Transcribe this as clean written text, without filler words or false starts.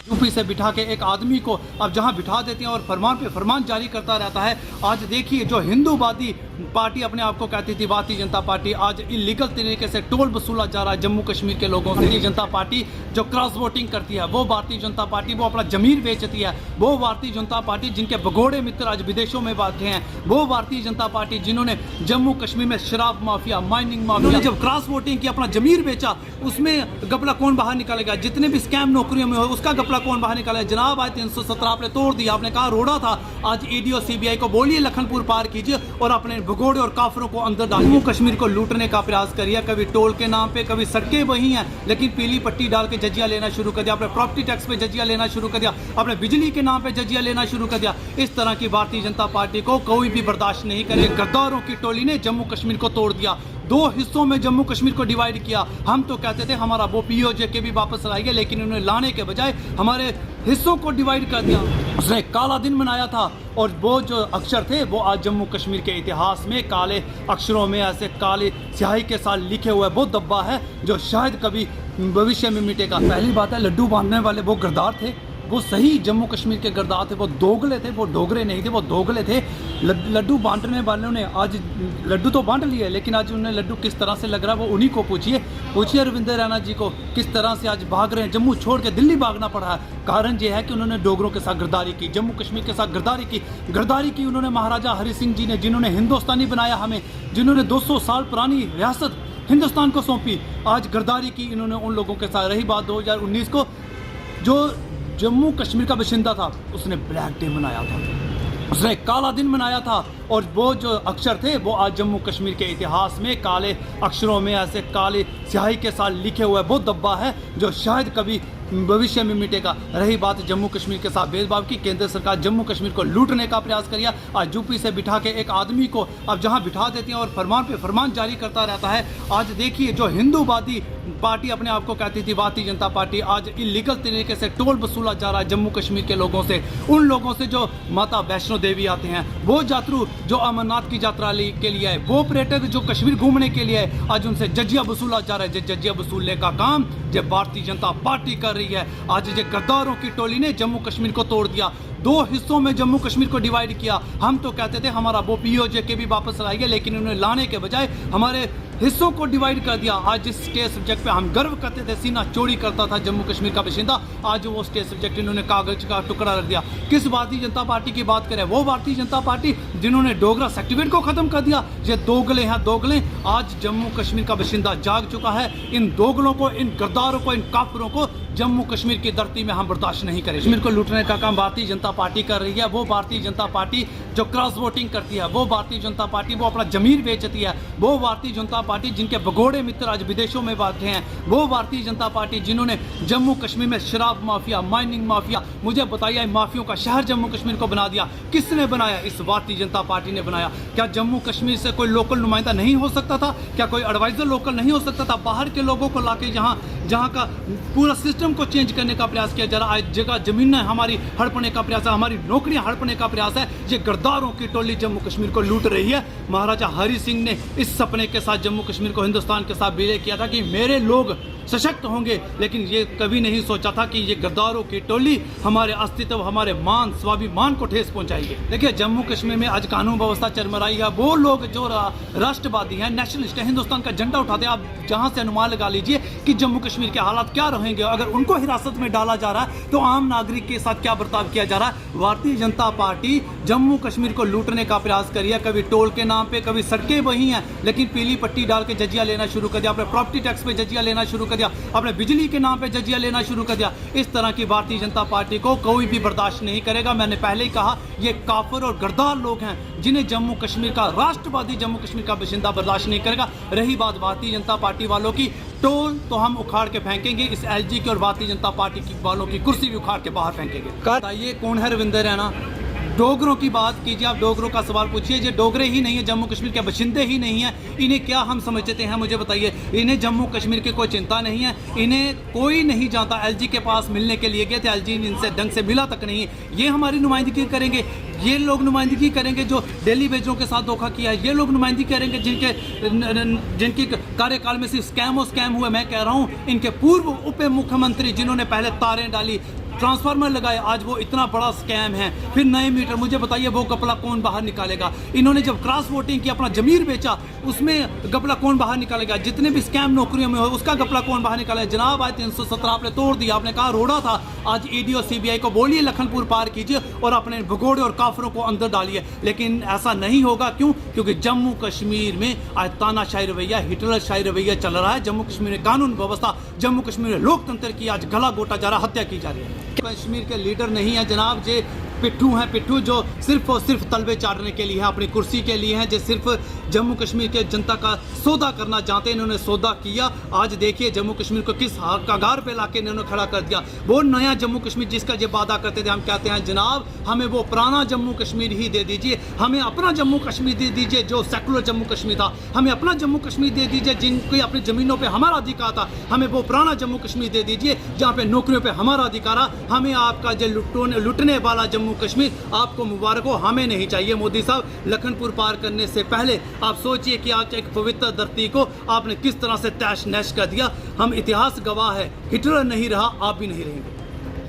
UP से बिठा के एक आदमी को अब जहां बिठा देते हैं और फरमान पे फरमान जारी करता रहता है। आज देखिए जो हिंदूवादी पार्टी अपने आप को कहती थी भारतीय जनता पार्टी, आज इलीगल तरीके से टोल वसूला जा रहा है जम्मू कश्मीर के लोगों से। भारतीय जनता पार्टी जो क्रॉस वोटिंग करती है वो भारतीय जनता पार्टी, वो अपना जमीर बेचती है वो भारतीय जनता पार्टी, जिनके भगोड़े मित्र आज विदेशों में बैठे हैं वो भारतीय जनता पार्टी, जिन्होंने जम्मू कश्मीर में शराब माफिया, माइनिंग माफिया, जब क्रॉस वोटिंग की अपना जमीर बेचा उसमें गपला कौन बाहर निकालेगा? जितने भी स्कैम नौकरियों में हो उसका गपला कौन बाहर निकालेगा? जनाब आज 317 आपने तोड़ दिया, आपने कहा रोड़ा था, आज ईडी और सीबीआई को बोलिए लखनपुर पार कीजिए और अपने भगोड़े और काफरों को अंदर डालिए। जम्मू कश्मीर को लूटने का प्रयास करिए, कभी टोल के नाम पे, कभी सड़कें वही हैं लेकिन पीली पट्टी डाल के जजिया लेना शुरू कर दिया, अपने प्रॉपर्टी टैक्स पे जजिया लेना शुरू कर दिया, अपने बिजली के नाम पे जजिया लेना शुरू कर दिया। इस तरह की भारतीय जनता पार्टी को कोई भी बर्दाश्त नहीं करे। गद्दारों की टोली ने जम्मू कश्मीर को तोड़ दिया, दो हिस्सों में जम्मू कश्मीर को डिवाइड किया। हम तो कहते थे हमारा वो पीओजे के भी वापस लाएंगे, लेकिन उन्होंने लाने के बजाय हमारे हिस्सों को डिवाइड कर दिया। उसने काला दिन मनाया था और वो जो अक्षर थे वो आज जम्मू कश्मीर के इतिहास में काले अक्षरों में ऐसे काले स्याही के साथ लिखे हुए वो दब्बा है जो शायद कभी भविष्य में मिटेगा। पहली बात है, लड्डू बांधने वाले वो गद्दार थे, वो सही जम्मू कश्मीर के गद्दार थे, वो दोगले थे, वो डोगरे नहीं थे, वो दोगले थे। लड्डू बांटने वालों ने आज लड्डू तो बांट लिए लेकिन आज उन्हें लड्डू किस तरह से लग रहा है वो उन्हीं को पूछिए रविंद्र रैना जी को, किस तरह से आज भाग रहे हैं, जम्मू छोड़ के दिल्ली भागना पड़ा है। कारण ये है कि उन्होंने डोगरों के साथ गद्दारी की, जम्मू कश्मीर के साथ गद्दारी की उन्होंने महाराजा हरि सिंह जी ने, जिन्होंने हिंदुस्तानी बनाया हमें, जिन्होंने 200 साल पुरानी रियासत हिंदुस्तान को सौंपी, आज गद्दारी की इन्होंने उन लोगों के साथ। रही बात 2019 को, जो जम्मू कश्मीर का बाशिंदा था उसने ब्लैक डे मनाया था, उसने काला दिन मनाया था और वो जो अक्षर थे वो आज जम्मू कश्मीर के इतिहास में काले अक्षरों में ऐसे काले स्याही के साथ लिखे हुए वो दब्बा है जो शायद कभी भविष्य में मिटेगा। रही बात जम्मू कश्मीर के साथ भेदभाव की, केंद्र सरकार जम्मू कश्मीर को लूटने का प्रयास करिए। आज यूपी से बिठा के एक आदमी को अब जहां बिठा देते हैं और फरमान पे फरमान जारी करता रहता है। आज देखिए जो हिंदूवादी पार्टी अपने आप को कहती थी भारतीय जनता पार्टी, आज इलीगल तरीके से टोल वसूला जा रहा है जम्मू कश्मीर के लोगों से, उन लोगों से जो माता वैष्णो देवी आते हैं, वो यात्रु जो अमरनाथ की यात्रा के लिए आए, वो पर्यटक जो कश्मीर घूमने के लिए आए, आज उनसे जजिया वसूला जा रहा है। जजिया वसूलने का काम जो भारतीय जनता पार्टी कर रही है। आज ये गद्दारों की टोली ने जम्मू कश्मीर को तोड़ दिया, दो हिस्सों में जम्मू कश्मीर को डिवाइड किया। हम तो कहते थे हमारा वो पीओजे के भी वापस लाएंगे, लेकिन उन्होंने लाने के बजाय हमारे हिस्सों को डिवाइड कर दिया। आज जिस स्टेट सब्जेक्ट पे हम गर्व करते थे, सीना चोरी करता था जम्मू कश्मीर का बाशिंदा, आज वो स्टेट सब्जेक्ट इन्होंने कागज का टुकड़ा रख दिया। किस भारतीय जनता पार्टी की बात करें? वो भारतीय जनता पार्टी जिन्होंने डोगरा सर्टिफिकेट को खत्म कर दिया। ये दोगले हैं, दोगले। आज जम्मू कश्मीर का बाशिंदा जाग चुका है। इन दोगलों को, इन गद्दारों को, इन काफिरों को जम्मू कश्मीर की धरती में हम बर्दाश्त नहीं करेंगे। कश्मीर को लूटने का काम भारतीय जनता पार्टी कर रही है। वो भारतीय जनता पार्टी जो क्रॉस वोटिंग करती है, वो भारतीय जनता पार्टी, वो अपना जमीर बेचती है, वो भारतीय जनता पार्टी जिनके भगोड़े मित्र आज विदेशों में बैठे हैं, वो भारतीय जनता पार्टी जिन्होंने जम्मू कश्मीर में शराब माफिया, माइनिंग माफिया, मुझे बताइए माफियों का शहर जम्मू कश्मीर को बना दिया। किसने बनाया? इस भारतीय जनता पार्टी ने बनाया। क्या जम्मू कश्मीर से कोई लोकल नुमाइंदा नहीं हो सकता था? क्या कोई एडवाइजर लोकल नहीं हो सकता था? बाहर के लोगों को लाके जहाँ का पूरा सिस्टम को चेंज करने का प्रयास किया जा रहा है। जगह जमीन हमारी हड़पने का प्रयास है, हमारी नौकरियां हड़पने का प्रयास है। ये गद्दारों की टोली जम्मू कश्मीर को लूट रही है। महाराजा हरि सिंह ने इस सपने के साथ जम्मू कश्मीर को हिंदुस्तान के साथ विलय किया था कि मेरे लोग सशक्त होंगे, लेकिन ये कभी नहीं सोचा था कि ये गद्दारों की टोली हमारे अस्तित्व, हमारे मान, स्वाभिमान को ठेस पहुंचाएगी। देखिए जम्मू कश्मीर में आज कानून व्यवस्था चरमराई है। वो लोग जो राष्ट्रवादी हैं, नेशनलिस्ट हैं, हिंदुस्तान का झंडा उठाते हैं, आप जहां से अनुमान लगा लीजिए कि जम्मू कश्मीर के हालात क्या रहेंगे। अगर उनको हिरासत में डाला जा रहा है तो आम नागरिक के साथ क्या बर्ताव किया जा रहा है। भारतीय जनता पार्टी जम्मू कश्मीर को लूटने का प्रयास करी है, कभी टोल के नाम पे, कभी सड़कें वही हैं लेकिन पीली पट्टी डाल के जजिया लेना शुरू कर दिया, अपने प्रॉपर्टी टैक्स पे जजिया लेना शुरू कर दिया, अपने बिजली के नाम पे जजिया लेना शुरू कर दिया। इस तरह की भारतीय जनता पार्टी को कोई भी बर्दाश्त नहीं करेगा। मैंने पहले ही कहा ये काफिर और गद्दार लोग हैं जिन्हें जम्मू कश्मीर का राष्ट्रवादी, जम्मू कश्मीर का बाशिंदा बर्दाश्त नहीं करेगा। रही बात भारतीय जनता पार्टी वालों की, टोल तो हम उखाड़ के फेंकेंगे, इस एलजी की और भारतीय जनता पार्टी की वालों की कुर्सी भी उखाड़ के बाहर फेंकेंगे। बताइए कौन है रविंद्र रैना? डोगरों की बात कीजिए, आप डोगरों का सवाल पूछिए। ये डोगरे ही नहीं है, जम्मू कश्मीर के बाशिंदे ही नहीं है। इन्हें क्या हम समझते हैं मुझे बताइए? इन्हें जम्मू कश्मीर की कोई चिंता नहीं है, इन्हें कोई नहीं जानता। एलजी के पास मिलने के लिए गए थे, एलजी इनसे ढंग से मिला तक नहीं। ये हमारी नुमाइंदगी करेंगे, ये लोग नुमाइंदगी करेंगे जो दिल्ली बेजरों के साथ धोखा किया है। ये लोग नुमाइंदगी करेंगे जिनकी कार्यकाल में सिर्फ स्कैम और स्कैम हुए। मैं कह रहा हूँ इनके पूर्व उप मुख्यमंत्री जिन्होंने पहले तारें डाली, ट्रांसफार्मर लगाए, आज वो इतना बड़ा स्कैम है। फिर नए मीटर, मुझे बताइए वो घपला कौन बाहर निकालेगा? इन्होंने जब क्रॉस वोटिंग की अपना जमीर बेचा, उसमें घपला कौन बाहर निकालेगा? जितने भी स्कैम नौकरियों में हो उसका घपला कौन बाहर निकालेगा? जनाब आज 317 आपने तोड़ दिया, आपने कहा रोड़ा था, आज ईडी और सीबीआई को बोलिए लखनपुर पार कीजिए और अपने भगोड़े और काफरों को अंदर डालिए, लेकिन ऐसा नहीं होगा। क्यों? क्योंकि जम्मू कश्मीर में आज तानाशाही रवैया, हिटलरशाही रवैया चल रहा है। जम्मू कश्मीर में कानून व्यवस्था, जम्मू कश्मीर में लोकतंत्र की आज गला घोटा जा रहा, हत्या की जा रही है। कश्मीर के लीडर नहीं है जनाब, जे पिट्ठू हैं, पिट्ठू जो सिर्फ और सिर्फ तलबे चाटने के लिए हैं, अपनी कुर्सी के लिए हैं, जो सिर्फ जम्मू कश्मीर के जनता का सौदा करना चाहते हैं। इन्होंने सौदा किया। आज देखिए जम्मू कश्मीर को किस कगार पे लाके इन्होंने खड़ा कर दिया। वो नया जम्मू कश्मीर जिसका ये वादा करते थे, हम कहते हैं जनाब हमें वो पुराना जम्मू कश्मीर ही दे दीजिए, हमें अपना जम्मू कश्मीर दे दीजिए जो सेकुलर जम्मू कश्मीर था, हमें अपना जम्मू कश्मीर दे दीजिए जिनकी अपनी ज़मीनों पर हमारा अधिकार था, हमें वो पुराना जम्मू कश्मीर दे दीजिए जहाँ पे नौकरियों पर हमारा अधिकार है। हमें आपका जो लुटने वाला जम्मू कश्मीर, आपको मुबारक हो, हमें नहीं चाहिए। मोदी साहब, लखनपुर पार करने से पहले आप सोचिए कि आज एक पवित्र धरती को आपने किस तरह से तैश नैश कर दिया। हम इतिहास गवाह है, हिटलर नहीं रहा, आप भी नहीं रहेंगे।